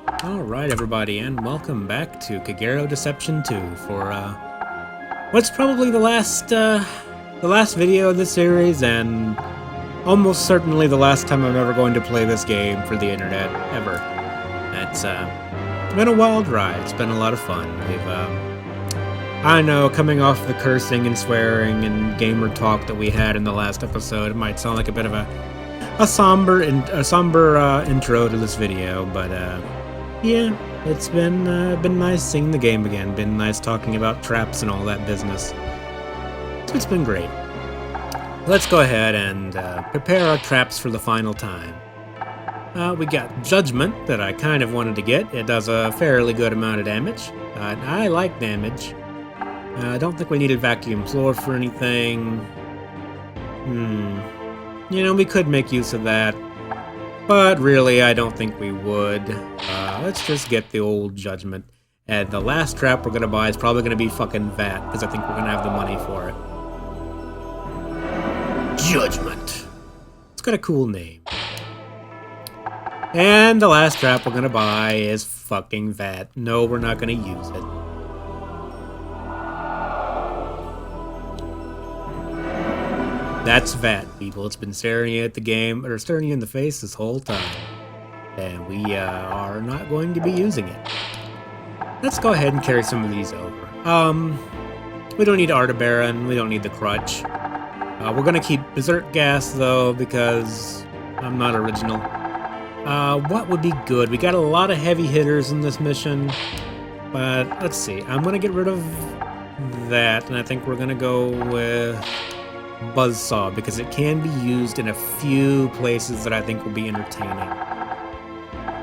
Alright everybody, and welcome back to Kagero Deception 2 for, what's probably the last video of this series, and almost certainly the last time I'm ever going to play this game for the internet, ever. It's been a wild ride. It's been a lot of fun. I know, coming off the cursing and swearing and gamer talk that we had in the last episode, it might sound like a bit of a somber intro to this video, but, yeah, it's been nice seeing the game again. Been nice talking about traps and all that business. So it's been great. Let's go ahead and prepare our traps for the final time. We got Judgment that I kind of wanted to get. It does a fairly good amount of damage. I like damage. I don't think we needed Vacuum Floor for anything. You know, we could make use of that. But really, I don't think we would. Let's just get the old Judgment. And the last trap we're gonna buy is probably gonna be fucking VAT, because I think we're gonna have the money for it. Judgment. It's got a cool name. And the last trap we're gonna buy is fucking VAT. No, we're not gonna use it. That's VAT, people. It's been staring you at the game, or staring you in the face this whole time. And we are not going to be using it. Let's go ahead and carry some of these over. We don't need Artabaran, we don't need the Crutch. We're gonna keep Berserk Gas, though, because I'm not original. What would be good? We got a lot of heavy hitters in this mission, but let's see. I'm gonna get rid of that, and I think we're gonna go with Buzzsaw, because it can be used in a few places that I think will be entertaining.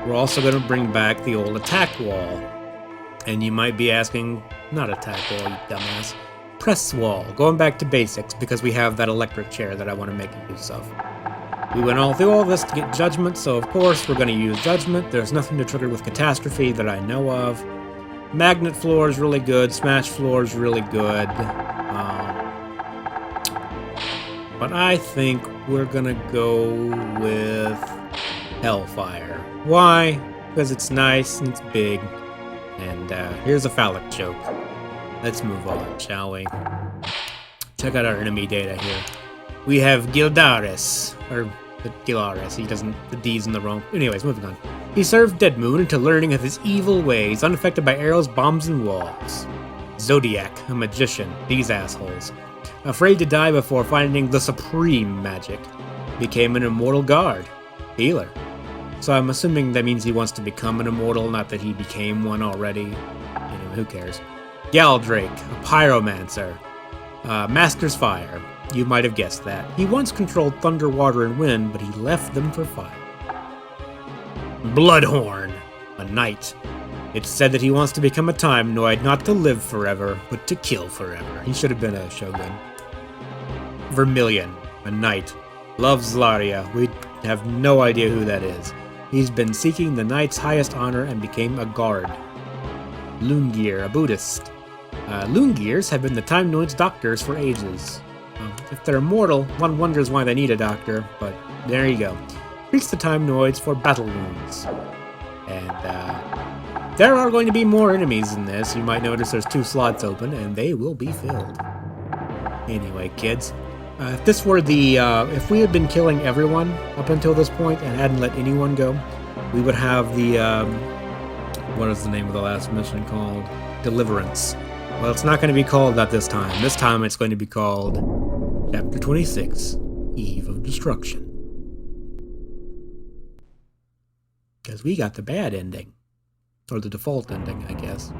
We're also going to bring back the old attack wall. And you might be asking, not attack wall, you dumbass. Press wall, going back to basics, because we have that electric chair that I want to make use of. We went all through all this to get Judgment, so of course we're going to use Judgment. There's nothing to trigger with Catastrophe that I know of. Magnet Floor is really good, Smash Floor is really good. But I think we're gonna go with Hellfire. Why? Because it's nice and it's big. And here's a phallic joke. Let's move on, shall we? Check out our enemy data here. We have Gildaris. Or Gilaris. He doesn't. The D's in the wrong. Anyways, moving on. He served Dead Moon until learning of his evil ways, unaffected by arrows, bombs, and walls. Zodiac, a magician. These assholes. Afraid to die before finding the supreme magic. Became an immortal guard. Healer. So I'm assuming that means he wants to become an immortal, not that he became one already. Anyway, who cares? Galdrake, a pyromancer. Master's Fire. You might have guessed that. He once controlled thunder, water, and wind, but he left them for fire. Bloodhorn, a knight. It's said that he wants to become a Time Noid, not to live forever, but to kill forever. He should have been a shogun. Vermilion, a knight. Loves Laria. We have no idea who that is. He's been seeking the knight's highest honor and became a guard. Lungear, a Buddhist. Lungears have been the Time Noid's doctors for ages. If they're immortal, one wonders why they need a doctor, but there you go. Treats the Time Noids for battle wounds. And, there are going to be more enemies in this. You might notice there's 2 slots open, and they will be filled. Anyway, kids, if this were the, if we had been killing everyone up until this point and hadn't let anyone go, we would have the, what is the name of the last mission called? Deliverance. Well, it's not going to be called that this time. This time it's going to be called Chapter 26, Eve of Destruction. Because we got the bad ending. Or the default ending, I guess.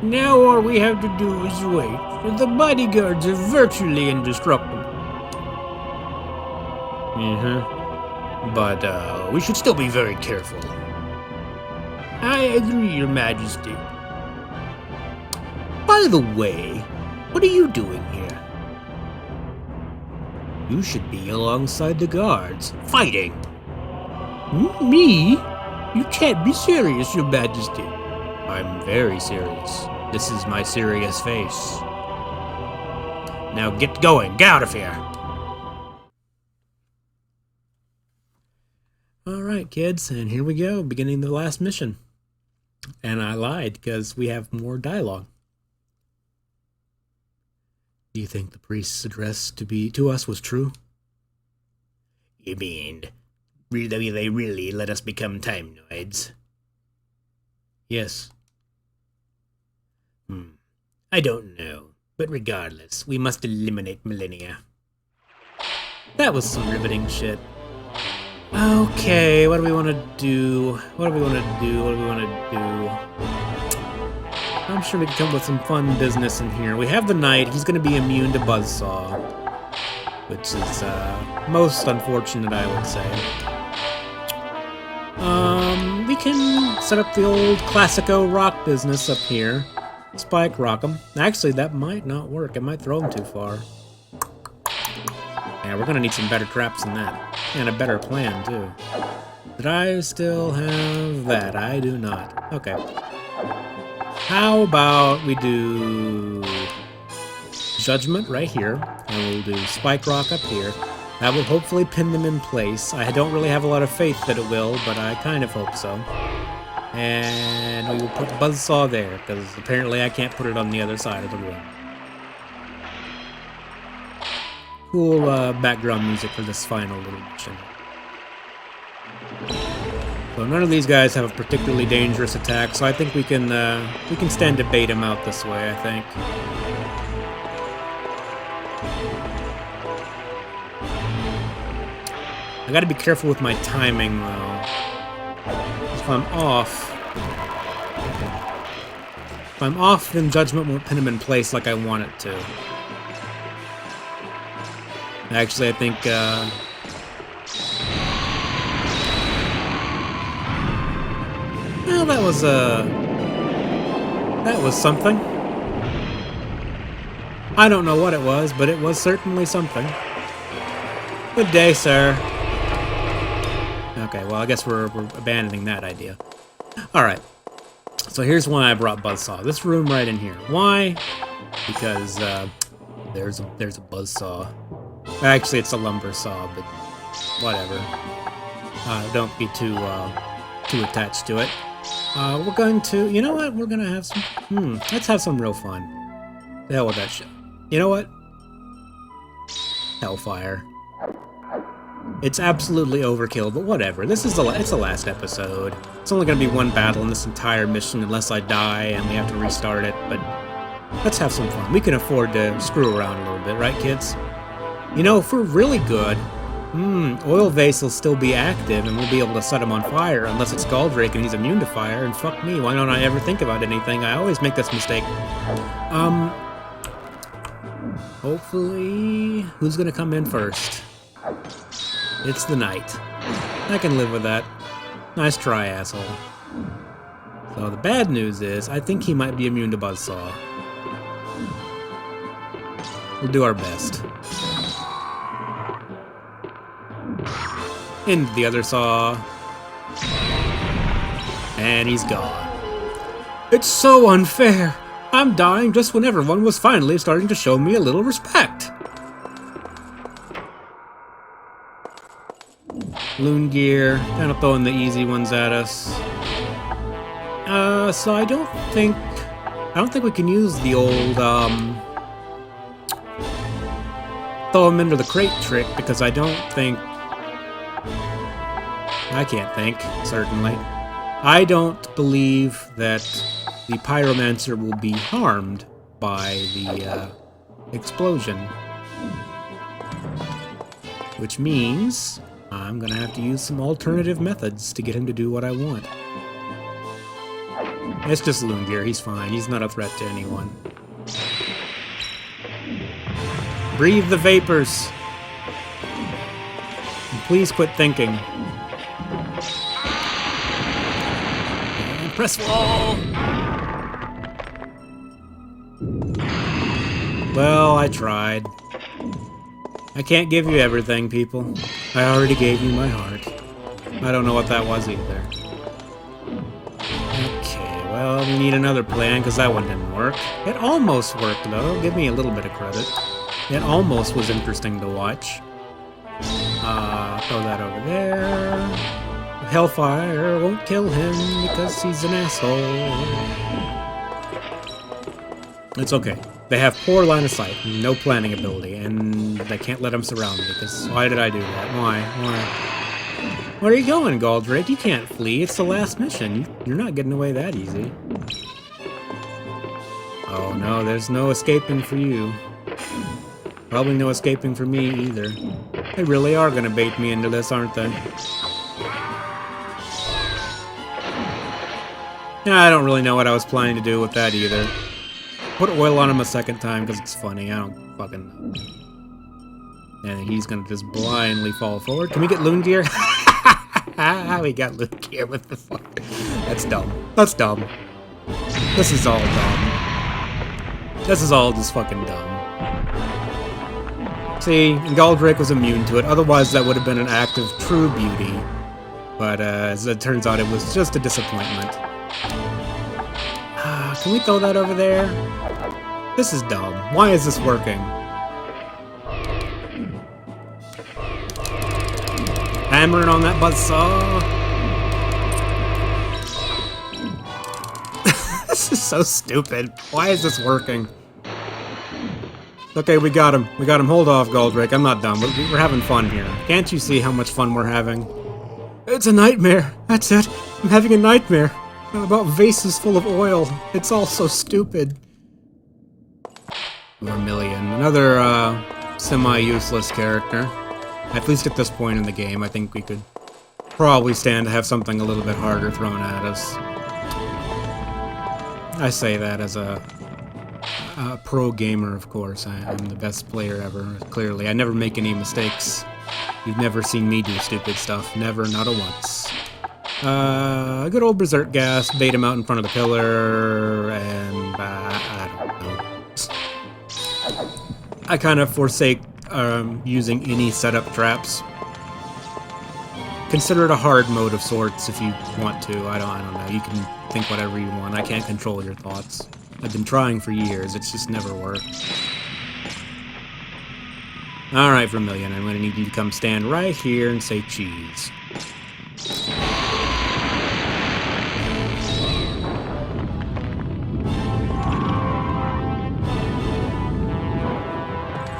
Now all we have to do is wait. The bodyguards are virtually indestructible. But, we should still be very careful. I agree, Your Majesty. By the way, what are you doing here? You should be alongside the guards, fighting. Me? You can't be serious, Your Majesty. I'm very serious. This is my serious face. Now get going. Get out of here. Alright, kids, and here we go, beginning the last mission. And I lied, because we have more dialogue. Do you think the priest's address to us was true? You mean, they really let us become Time-Noids? Yes. I don't know, but regardless, we must eliminate Millenia. That was some riveting shit. Okay, what do we want to do? I'm sure we can come up with some fun business in here. We have the knight. He's going to be immune to Buzzsaw, which is most unfortunate, I would say. We can set up the old classico rock business up here. Spike rock him. Actually, that might not work. It might throw him too far. Yeah, we're going to need some better traps than that. And a better plan, too. Did I still have that? I do not. Okay. How about we do Judgment right here, and we'll do Spike Rock up here. That will hopefully pin them in place. I don't really have a lot of faith that it will, but I kind of hope so. And we will put Buzzsaw there, because apparently I can't put it on the other side of the room. Cool background music for this final little mission. So none of these guys have a particularly dangerous attack, so I think we can stand to bait him out this way, I think. I gotta be careful with my timing, though. If I'm off, then Judgment won't pin him in place like I want it to. Actually, I think, well, that was something. I don't know what it was, but it was certainly something. Good day, sir. Okay, well, I guess we're abandoning that idea. Alright. So here's why I brought Buzzsaw. This room right in here. Why? Because, there's a Buzzsaw. Actually, it's a lumber saw, but whatever. Don't be too attached to it. We're going to... You know what? We're going to have some... let's have some real fun. The hell with that shit. You know what? Hellfire. It's absolutely overkill, but whatever. It's the last episode. It's only going to be one battle in this entire mission unless I die and we have to restart it, but let's have some fun. We can afford to screw around a little bit, right, kids? You know, if we're really good, Oil Vase will still be active and we'll be able to set him on fire unless it's Galdrake and he's immune to fire, and fuck me, why don't I ever think about anything? I always make this mistake. Hopefully... Who's gonna come in first? It's the knight. I can live with that. Nice try, asshole. So the bad news is, I think he might be immune to Buzzsaw. We'll do our best. Into the other saw. And he's gone. It's so unfair! I'm dying just when everyone was finally starting to show me a little respect. Loon gear, kind of throwing the easy ones at us. So I don't think we can use the old, throw him into the crate trick, because I can't think, certainly. I don't believe that the Pyromancer will be harmed by the, explosion. Which means I'm gonna have to use some alternative methods to get him to do what I want. It's just Loon Gear, he's fine. He's not a threat to anyone. Breathe the vapors! And please quit thinking. And press wall! Well, I tried. I can't give you everything, people. I already gave you my heart. I don't know what that was either. Okay, well, we need another plan, because that one didn't work. It almost worked, though. Give me a little bit of credit. It almost was interesting to watch. Throw that over there. Hellfire won't kill him because he's an asshole. It's okay. They have poor line of sight, no planning ability, and they can't let him surround me, because why did I do that? Why? Where are you going, Goldrake? You can't flee. It's the last mission. You're not getting away that easy. Oh no, there's no escaping for you. Probably no escaping for me either. They really are gonna bait me into this, aren't they? Yeah, I don't really know what I was planning to do with that either. Put oil on him a second time because it's funny. I don't fucking know. And he's gonna just blindly fall forward. Can we get Loon Gear? We got Loon Gear with the fuck. That's dumb. That's dumb. This is all dumb. This is all just fucking dumb. See, Goldrake was immune to it. Otherwise, that would have been an act of true beauty. But as it turns out, it was just a disappointment. Can we throw that over there? This is dumb. Why is this working? Hammering on that buzzsaw. This is so stupid. Why is this working? Okay, we got him. We got him. Hold off, Goldrake. I'm not done. We're having fun here. Can't you see how much fun we're having? It's a nightmare. That's it. I'm having a nightmare. About vases full of oil. It's all so stupid. Vermilion. Another, semi-useless character. At least at this point in the game, I think we could probably stand to have something a little bit harder thrown at us. I say that as a pro gamer, of course. I'm the best player ever, clearly. I never make any mistakes. You've never seen me do stupid stuff. Never, not a once. A good old Berserk Gas, bait him out in front of the pillar, and I don't know. I kind of forsake using any setup traps. Consider it a hard mode of sorts if you want to. I don't know. You can think whatever you want. I can't control your thoughts. I've been trying for years. It's just never worked. Alright, Vermilion, I'm gonna need you to come stand right here and say cheese.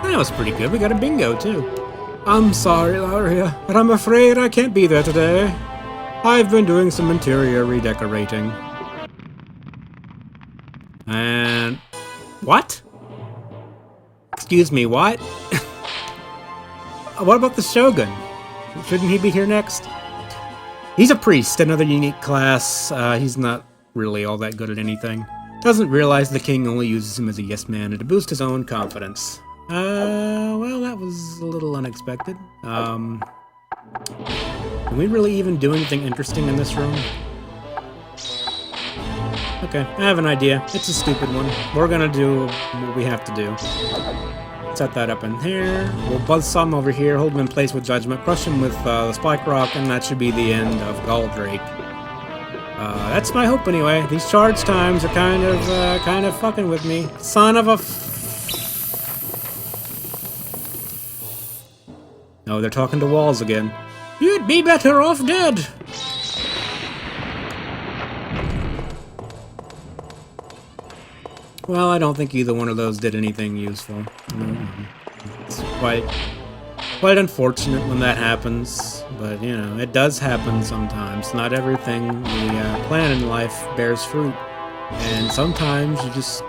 That was pretty good. We got a bingo, too. I'm sorry, Laria, but I'm afraid I can't be there today. I've been doing some interior redecorating. And... what? Excuse me, what? What about the Shogun? Shouldn't he be here next? He's a priest, another unique class. He's not really all that good at anything. Doesn't realize the king only uses him as a yes man and to boost his own confidence. Well, that was a little unexpected. Can we really even do anything interesting in this room? Okay, I have an idea. It's a stupid one. We're gonna do what we have to do. Set that up in here. We'll buzzsaw him over here, hold him in place with Judgment, crush him with the Spike Rock, and that should be the end of Goldrake. That's my hope anyway. These charge times are kind of fucking with me. Son of a No, they're talking to walls again. You'd be better off dead! Well, I don't think either one of those did anything useful. It's quite unfortunate when that happens, but, you know, it does happen sometimes. Not everything we plan in life bears fruit. And sometimes you just...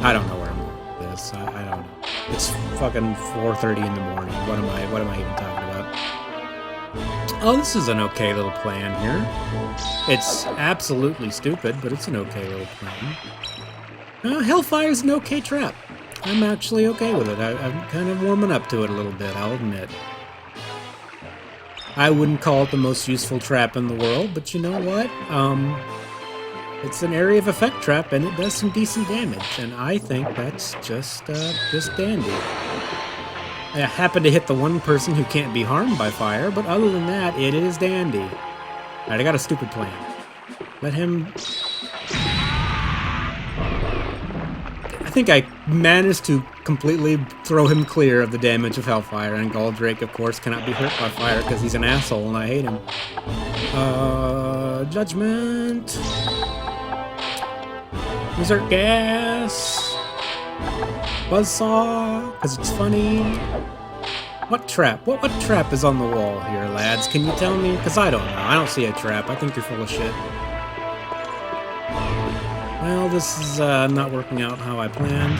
I don't know where I'm going with this. I don't know. It's fucking 4:30 in the morning. What am I even talking about? Oh, this is an okay little plan here. It's absolutely stupid, but it's an okay little plan. Hellfire's an okay trap. I'm actually okay with it. I'm kind of warming up to it a little bit, I'll admit. I wouldn't call it the most useful trap in the world, but you know what? It's an area of effect trap, and it does some decent damage, and I think that's just dandy. I happen to hit the one person who can't be harmed by fire, but other than that, it is dandy. Alright, I got a stupid plan. Let him... I think I managed to completely throw him clear of the damage of Hellfire, and Galdrake, of course, cannot be hurt by fire because he's an asshole and I hate him. Judgment. Desert Gas. Buzzsaw, because it's funny. What trap? What trap is on the wall here, lads? Can you tell me? Because I don't know. I don't see a trap. I think you're full of shit. Well, this is not working out how I planned.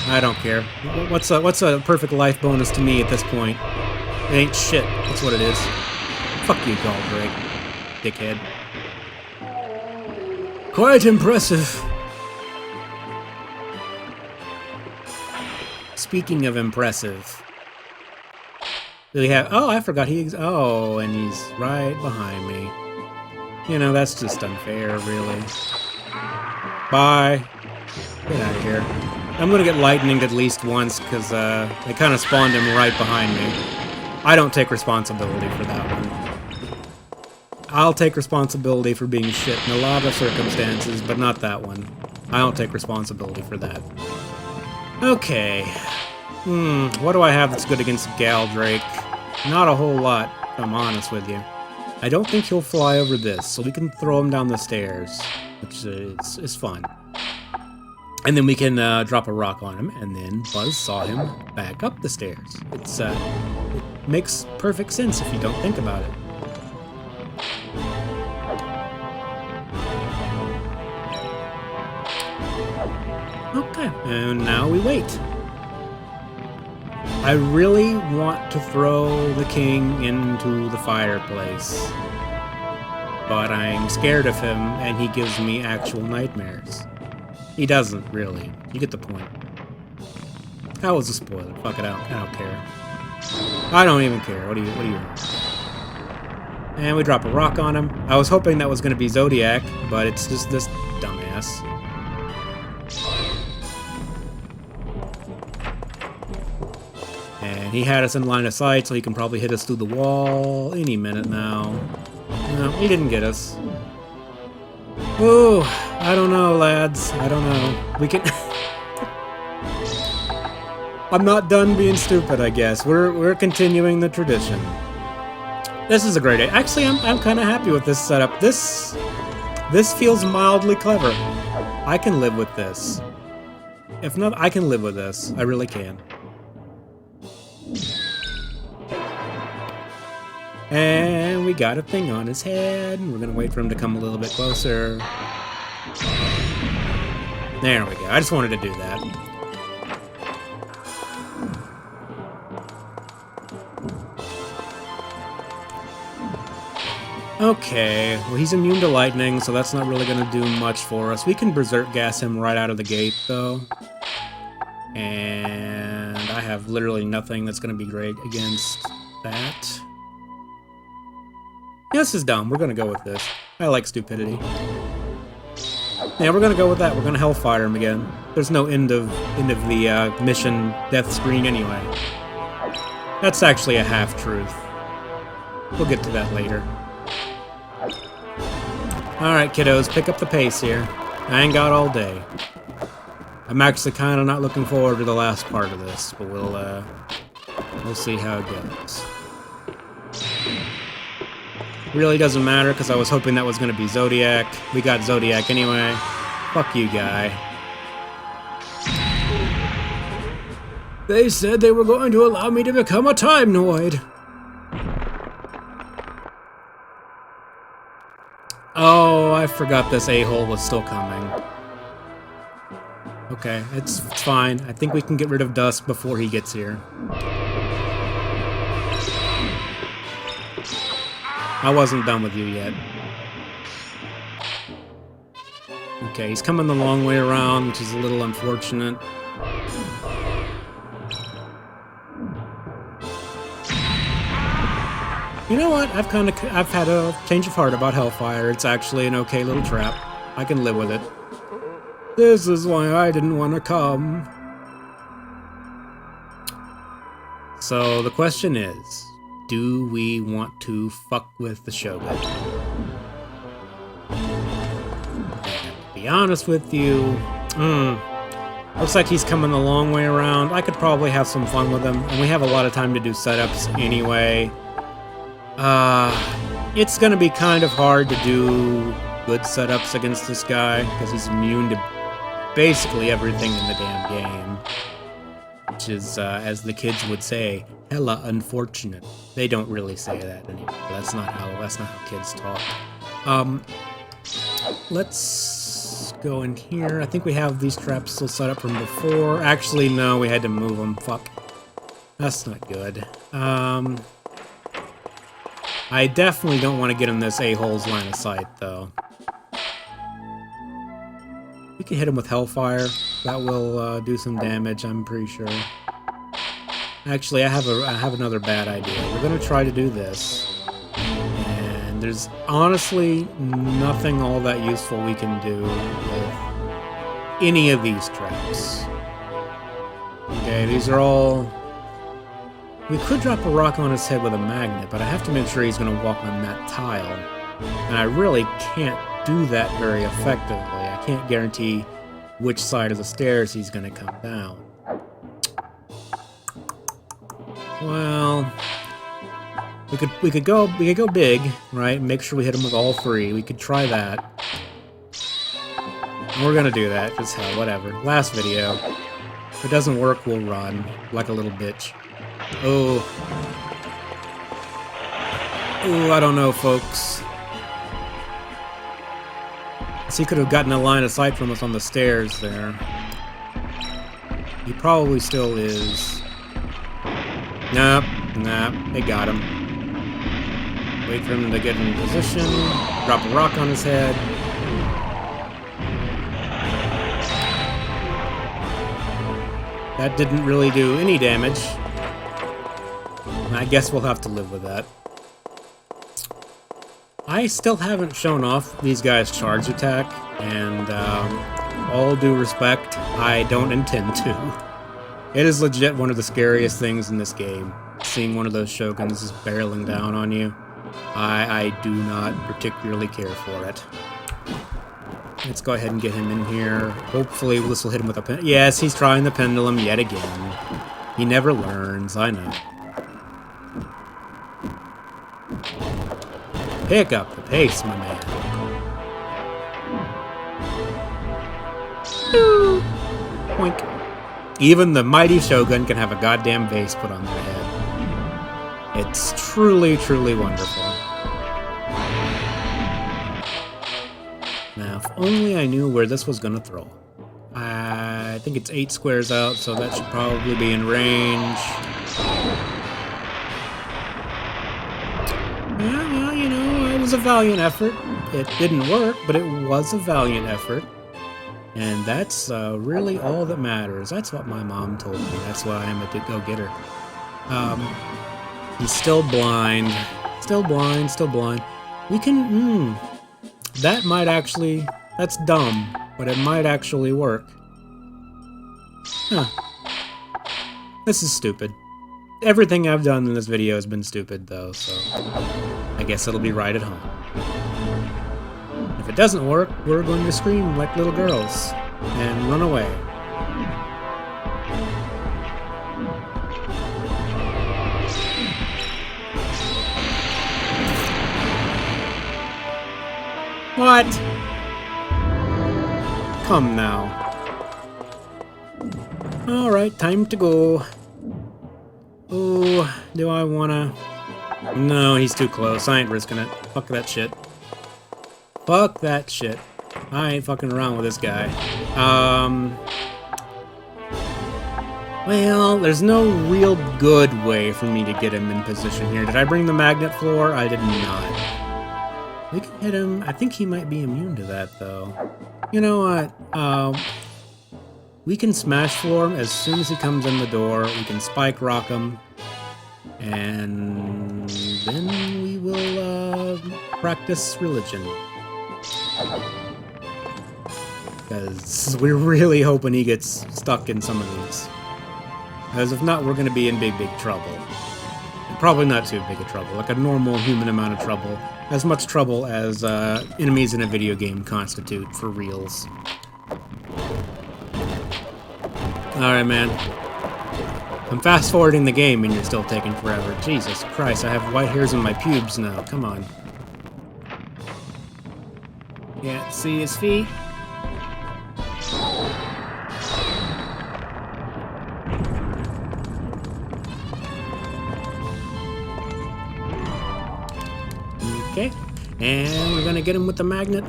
I don't care. What's a perfect life bonus to me at this point? It ain't shit. That's what it is. Fuck you, Galdrake, dickhead. Quite impressive. Speaking of impressive, do we have? Oh, I forgot oh, and he's right behind me. You know, that's just unfair, really. Bye. Get out of here. I'm gonna get lightninged at least once, because they kind of spawned him right behind me. I don't take responsibility for that one. I'll take responsibility for being shit in a lot of circumstances, but not that one. I don't take responsibility for that. Okay. What do I have that's good against Galdrake? Not a whole lot, if I'm honest with you. I don't think he'll fly over this, so we can throw him down the stairs, which is fun. And then we can drop a rock on him, and then buzzsaw him back up the stairs. It makes perfect sense if you don't think about it. Okay, and now we wait. I really want to throw the king into the fireplace, but I'm scared of him, and he gives me actual nightmares. He doesn't, really. You get the point. That was a spoiler. Fuck it out. I don't care. I don't even care. What do you want? And we drop a rock on him. I was hoping that was going to be Zodiac, but it's just this dumbass. And he had us in line of sight, so he can probably hit us through the wall any minute now. No, he didn't get us. Ooh, I don't know, lads. I don't know. We can... I'm not done being stupid, I guess. We're continuing the tradition. This is a great... Actually, I'm kind of happy with this setup. This feels mildly clever. I can live with this. If not, I can live with this. I really can. And we got a thing on his head. We're gonna wait for him to come a little bit closer. There we go. I just wanted to do that. Okay, well he's immune to lightning, so that's not really gonna do much for us. We can Berserk Gas him right out of the gate, though. And I have literally nothing that's gonna be great against that. This is dumb. We're gonna go with this. I like stupidity. Yeah, we're gonna go with that. We're gonna Hellfire him again. There's no end of the mission death screen anyway. That's actually a half-truth. We'll get to that later. Alright, kiddos, pick up the pace here. I ain't got all day. I'm actually kind of not looking forward to the last part of this, but we'll see how it goes. Really doesn't matter, because I was hoping that was going to be Zodiac. We got Zodiac anyway. Fuck you, guy. They said they were going to allow me to become a Time Noid. Oh, I forgot this a-hole was still coming. Okay, it's fine. I think we can get rid of Dusk before he gets here. I wasn't done with you yet. Okay, he's coming the long way around, which is a little unfortunate. You know what? I've had a change of heart about Hellfire. It's actually an okay little trap. I can live with it. This is why I didn't want to come. So the question is, do we want to fuck with the Shogun? And to be honest with you, Looks like he's coming a long way around. I could probably have some fun with him, and we have a lot of time to do setups anyway. It's gonna be kind of hard to do good setups against this guy, because he's immune to basically everything in the damn game. Which is, as the kids would say, hella unfortunate. They don't really say that anymore. That's not how kids talk. Let's go in here. I think we have these traps still set up from before. Actually, no, we had to move them. Fuck. That's not good. I definitely don't want to get in this a-hole's line of sight, though. We can hit him with Hellfire. That will do some damage, I'm pretty sure. Actually, I have another bad idea. We're gonna try to do this, and there's honestly nothing all that useful we can do with any of these traps. Okay, these are all... We could drop a rock on his head with a magnet, but I have to make sure he's gonna walk on that tile, and I really can't do that very effectively. I can't guarantee which side of the stairs he's gonna come down. Well, we could go big, right? Make sure we hit him with all three. We could try that. And we're gonna do that. Just hell, whatever. Last video. If it doesn't work, we'll run like a little bitch. Oh, I don't know, folks. So he could have gotten a line of sight from us on the stairs there. He probably still is. Nope, they got him. Wait for him to get in position. Drop a rock on his head. That didn't really do any damage. I guess we'll have to live with that. I still haven't shown off these guys' charge attack, and all due respect, I don't intend to. It is legit one of the scariest things in this game. Seeing one of those Shoguns just barreling down on you. I do not particularly care for it. Let's go ahead and get him in here. Hopefully this will hit him with a pen. Yes, he's trying the pendulum yet again. He never learns, I know. Pick up the pace, my man. Boink. Even the mighty Shogun can have a goddamn vase put on their head. It's truly, truly wonderful. Now, if only I knew where this was gonna throw. I think it's 8 squares out, so that should probably be in range. Well, you know, it was a valiant effort. It didn't work, but it was a valiant effort. And that's really all that matters. That's what my mom told me. That's why I'm a go-getter. He's still blind. Still blind, still blind. We can... that might actually... That's dumb, but it might actually work. Huh. This is stupid. Everything I've done in this video has been stupid, though, so... I guess it'll be right at home. If it doesn't work, we're going to scream like little girls and run away. What? Come now. Alright, time to go. Oh, do I wanna... No, he's too close. I ain't risking it. Fuck that shit. Fuck that shit. I ain't fucking around with this guy. Well, there's no real good way for me to get him in position here. Did I bring the magnet floor? I did not. We can hit him. I think he might be immune to that, though. You know what? We can smash floor him as soon as he comes in the door. We can spike rock him. And then we will practice religion. Because we're really hoping he gets stuck in some of these. Because if not, we're going to be in big, big trouble. And probably not too big a trouble, like a normal human amount of trouble. As much trouble as enemies in a video game constitute for reals. Alright, man. I'm fast-forwarding the game and you're still taking forever. Jesus Christ, I have white hairs in my pubes now. Come on. Can't see his feet. Okay. And we're gonna get him with the magnet.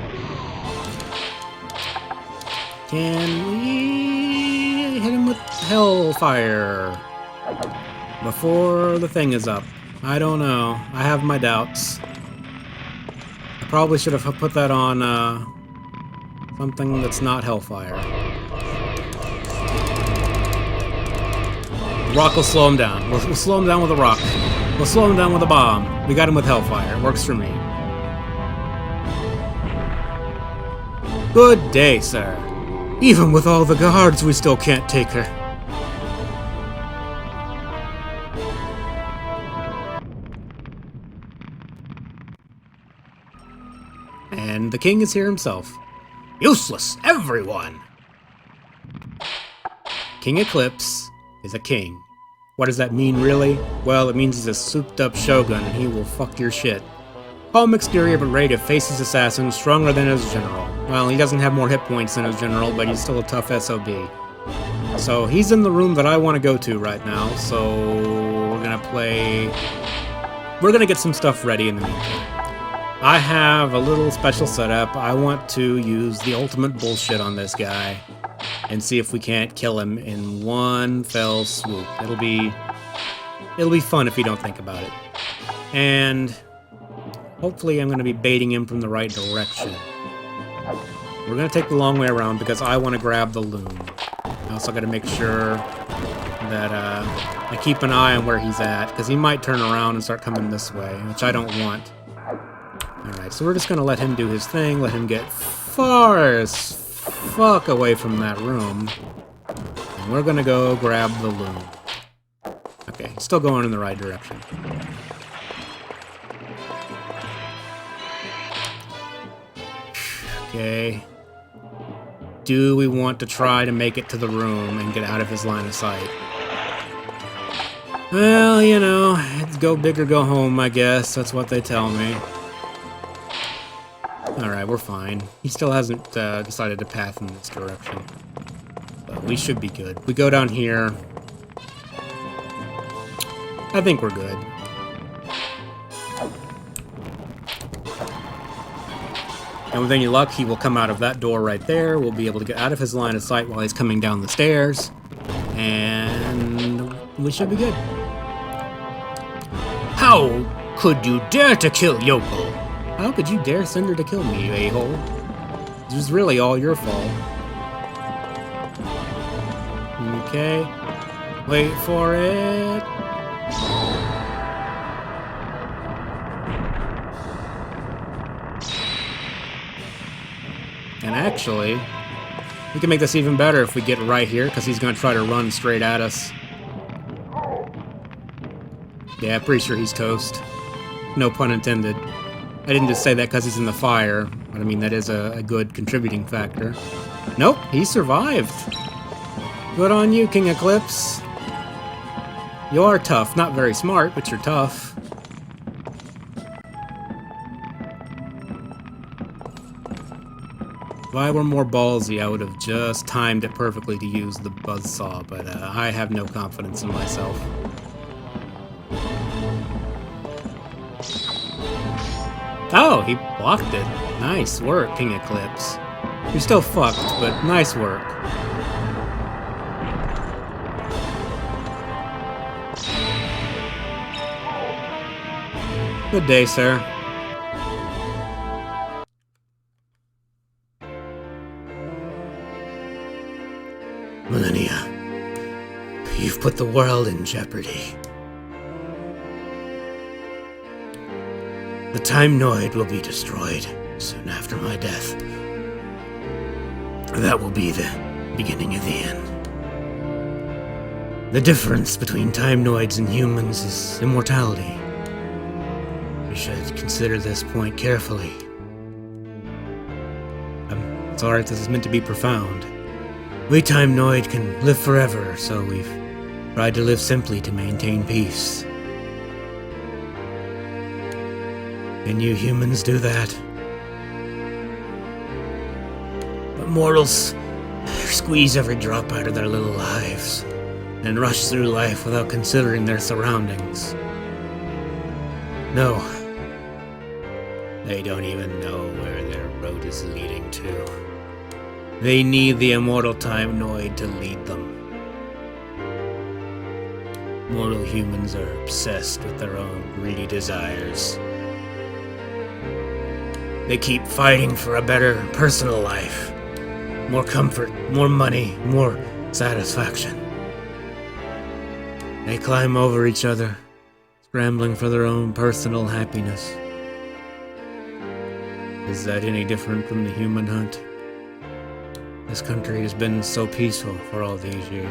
Can we hit him with hellfire before the thing is up? I don't know. I have my doubts. I probably should have put that on something that's not hellfire. The rock will slow him down. We'll slow him down with a rock. We'll slow him down with a bomb. We got him with hellfire. Works for me. Good day, sir. Even with all the guards, we still can't take her. And the king is here himself. Useless, everyone! King Eclipse is a king. What does that mean, really? Well, it means he's a souped-up shogun, and he will fuck your shit. Calm exterior but ready to face his assassin, stronger than his general. Well, he doesn't have more hit points than his general, but he's still a tough SOB. So he's in the room that I want to go to right now, so we're gonna get some stuff ready in the meantime. I have a little special setup. I want to use the ultimate bullshit on this guy and see if we can't kill him in one fell swoop. It'll be fun if you don't think about it. And hopefully I'm going to be baiting him from the right direction. We're going to take the long way around because I want to grab the loom. I also got to make sure that I keep an eye on where he's at, because he might turn around and start coming this way, which I don't want. Alright, so we're just going to let him do his thing, let him get far as fuck away from that room. And we're going to go grab the loom. Okay, still going in the right direction. Okay. Do we want to try to make it to the room and get out of his line of sight? Well, you know, it's go big or go home, I guess. That's what they tell me. Alright, we're fine. He still hasn't decided to path in this direction. But we should be good. We go down here. I think we're good. And with any luck, he will come out of that door right there. We'll be able to get out of his line of sight while he's coming down the stairs. And we should be good. How could you dare to kill Yoko? How could you dare send her to kill me, you a-hole? This was really all your fault. Okay. Wait for it. And actually, we can make this even better if we get right here, because he's going to try to run straight at us. Yeah, pretty sure he's toast. No pun intended. I didn't just say that because he's in the fire, but I mean, that is a good contributing factor. Nope, he survived. Good on you, King Eclipse. You are tough. Not very smart, but you're tough. If I were more ballsy, I would have just timed it perfectly to use the buzzsaw, but I have no confidence in myself. Oh, he blocked it. Nice work, King Eclipse. You're still fucked, but nice work. Good day, sir. Millenia, you've put the world in jeopardy. The Time Noid will be destroyed soon after my death. That will be the beginning of the end. The difference between Time Noids and humans is immortality. You should consider this point carefully. I'm sorry if this is meant to be profound. We Time-Noid can live forever, so we've tried to live simply to maintain peace. Can you humans do that? But mortals squeeze every drop out of their little lives and rush through life without considering their surroundings. No. They don't even know where their road is leading to. They need the immortal Time-Noid to lead them. Mortal humans are obsessed with their own greedy desires. They keep fighting for a better personal life. More comfort, more money, more satisfaction. They climb over each other, scrambling for their own personal happiness. Is that any different from the human hunt? This country has been so peaceful for all these years.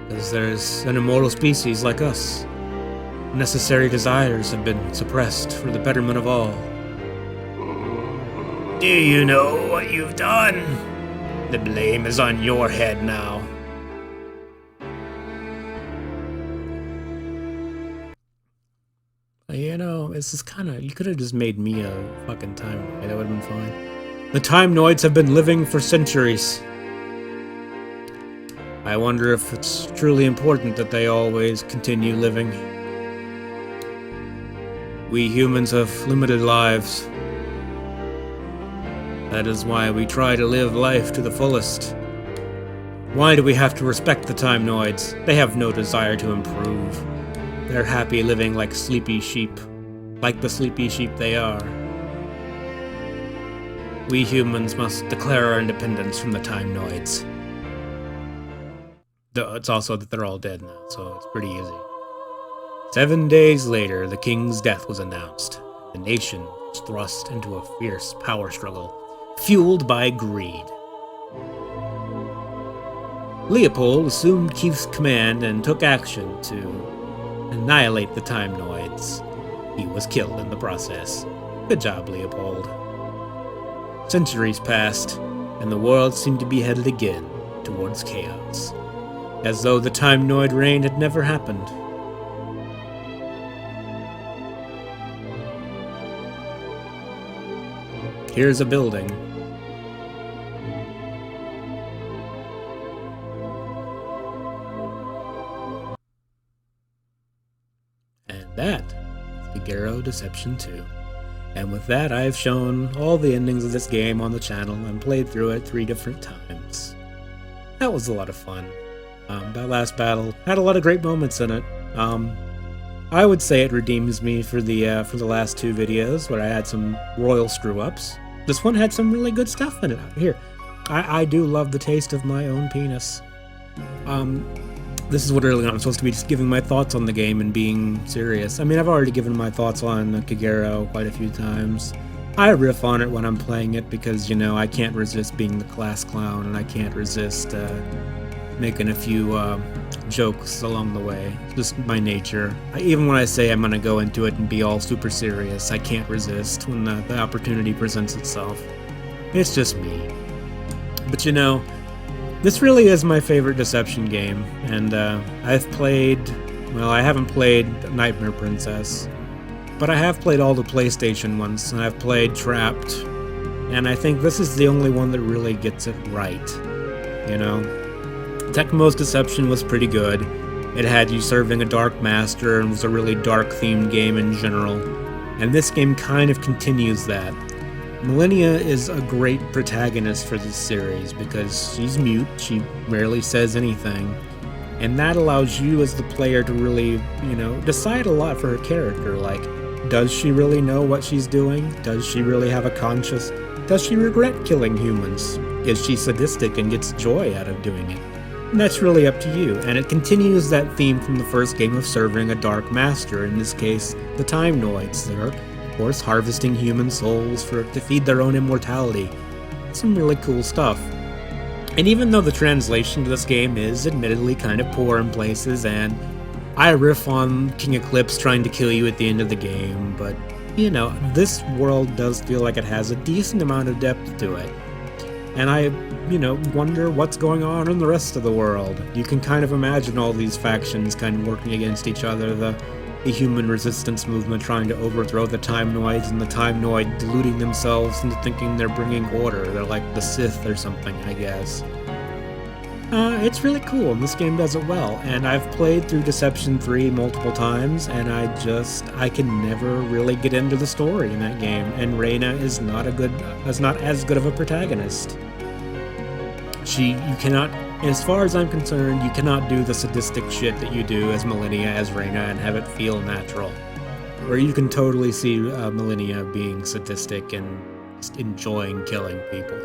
Because there's an immortal species like us. Necessary desires have been suppressed for the betterment of all. Do you know what you've done? The blame is on your head now. You know, this is you could have just made me a fucking Time-Noid. That would have been fine. The Time-Noids have been living for centuries. I wonder if it's truly important that they always continue living. We humans have limited lives. That is why we try to live life to the fullest. Why do we have to respect the Time-Noids? They have no desire to improve. They're happy living like sleepy sheep. Like the sleepy sheep they are. We humans must declare our independence from the Time-Noids. It's also that they're all dead now, so it's pretty easy. 7 days later, the king's death was announced. The nation was thrust into a fierce power struggle, fueled by greed. Leopold assumed Keith's command and took action to annihilate the Time-Noids. He was killed in the process. Good job, Leopold. Centuries passed, and the world seemed to be headed again towards chaos, as though the Time-Noid reign had never happened. Here's a building. And that is Kagero Deception 2. And with that, I've shown all the endings of this game on the channel and played through it 3 different times. That was a lot of fun. That last battle had a lot of great moments in it. I would say it redeems me for the last 2 videos where I had some royal screw-ups. This one had some really good stuff in it. Here, I do love the taste of my own penis. This is what early on I'm supposed to be just giving my thoughts on the game and being serious. I mean, I've already given my thoughts on Kagero quite a few times. I riff on it when I'm playing it because, you know, I can't resist being the class clown and I can't resist making a few jokes along the way. It's just my nature. Even when I say I'm gonna go into it and be all super serious, I can't resist when the opportunity presents itself. It's just me. But you know, this really is my favorite Deception game, and I've played, well, I haven't played Nightmare Princess, but I have played all the PlayStation ones, and I've played Trapped, and I think this is the only one that really gets it right, you know? Tecmo's Deception was pretty good. It had you serving a Dark Master and was a really dark-themed game in general. And this game kind of continues that. Millenia is a great protagonist for this series because she's mute, she rarely says anything. And that allows you as the player to really, you know, decide a lot for her character. Like, does she really know what she's doing? Does she really have a conscience? Does she regret killing humans? Is she sadistic and gets joy out of doing it? And that's really up to you, and it continues that theme from the first game of serving a Dark Master, in this case, the Time-Noids. They're, of course, harvesting human souls to feed their own immortality. Some really cool stuff. And even though the translation to this game is admittedly kind of poor in places, and I riff on King Eclipse trying to kill you at the end of the game, but, you know, this world does feel like it has a decent amount of depth to it. And I, wonder what's going on in the rest of the world. You can kind of imagine all these factions kind of working against each other. The human resistance movement trying to overthrow the Time-Noids, and the Time-Noid deluding themselves into thinking they're bringing order. They're like the Sith or something, I guess. It's really cool, and this game does it well. And I've played through Deception 3 multiple times, and I can never really get into the story in that game. And Reyna is not as good of a protagonist. You cannot, as far as I'm concerned, you cannot do the sadistic shit that you do as Millenia, as Reyna, and have it feel natural. Where you can totally see Millenia being sadistic and just enjoying killing people.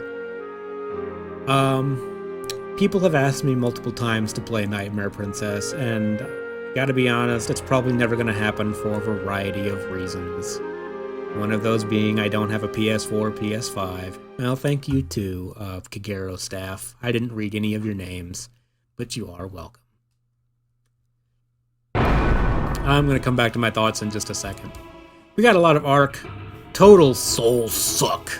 People have asked me multiple times to play Nightmare Princess, and gotta be honest, it's probably never gonna happen for a variety of reasons. One of those being I don't have a PS4 or PS5. Well, thank you too, Kagero staff. I didn't read any of your names, but you are welcome. I'm gonna come back to my thoughts in just a second. We got a lot of arc. Total soul suck.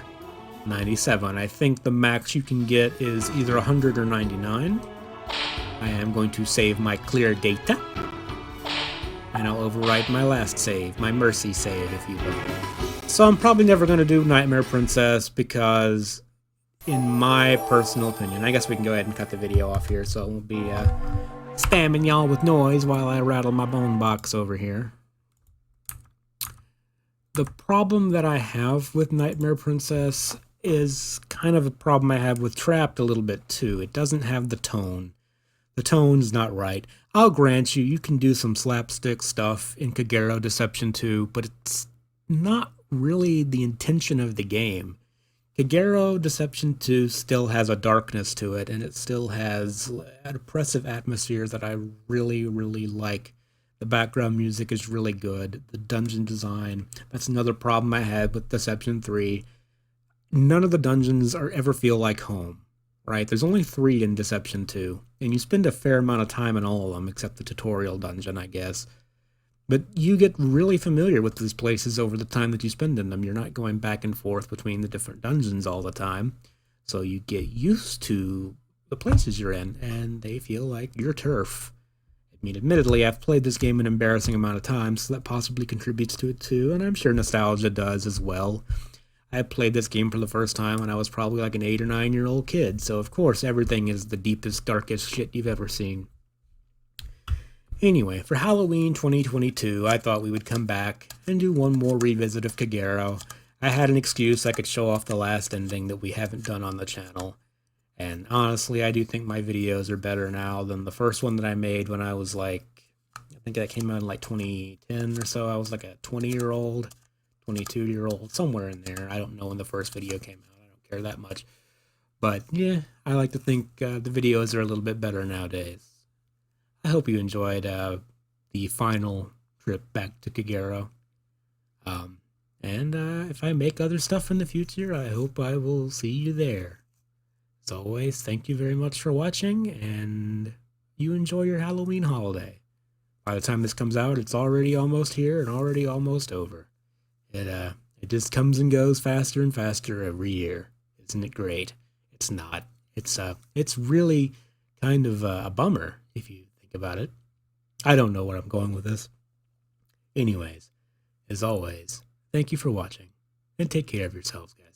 97. I think the max you can get is either 100 or 99. I am going to save my clear data. And I'll overwrite my last save, my mercy save, if you will. So I'm probably never going to do Nightmare Princess because, in my personal opinion, I guess we can go ahead and cut the video off here so I won't be spamming y'all with noise while I rattle my bone box over here. The problem that I have with Nightmare Princess is kind of a problem I have with Trapped a little bit too. It doesn't have the tone. The tone's not right. I'll grant you can do some slapstick stuff in Kagero Deception 2, but it's not really the intention of the game. Kagero Deception 2 still has a darkness to it, and it still has an oppressive atmosphere that I really, really like. The background music is really good. The dungeon design, that's another problem I had with Deception 3. None of the dungeons ever feel like home, right? There's only 3 in Deception 2, and you spend a fair amount of time in all of them, except the tutorial dungeon, I guess. But you get really familiar with these places over the time that you spend in them. You're not going back and forth between the different dungeons all the time, so you get used to the places you're in, and they feel like your turf. I mean, admittedly, I've played this game an embarrassing amount of times, so that possibly contributes to it too, and I'm sure nostalgia does as well. I played this game for the first time when I was probably like an 8 or 9-year-old kid, so of course everything is the deepest, darkest shit you've ever seen. Anyway, for Halloween 2022, I thought we would come back and do one more revisit of Kagero. I had an excuse I could show off the last ending that we haven't done on the channel. And honestly, I do think my videos are better now than the first one that I made when I was like, I think that came out in like 2010 or so. I was like a 20-year-old, 22-year-old, somewhere in there. I don't know when the first video came out. I don't care that much. But yeah, I like to think the videos are a little bit better nowadays. I hope you enjoyed the final trip back to Kagero. And if I make other stuff in the future, I hope I will see you there. As always, thank you very much for watching, and you enjoy your Halloween holiday. By the time this comes out, it's already almost here and already almost over. It just comes and goes faster and faster every year. Isn't it great? It's not. It's really kind of a bummer if you think about it. I don't know where I'm going with this. Anyways, as always, thank you for watching, and take care of yourselves, guys.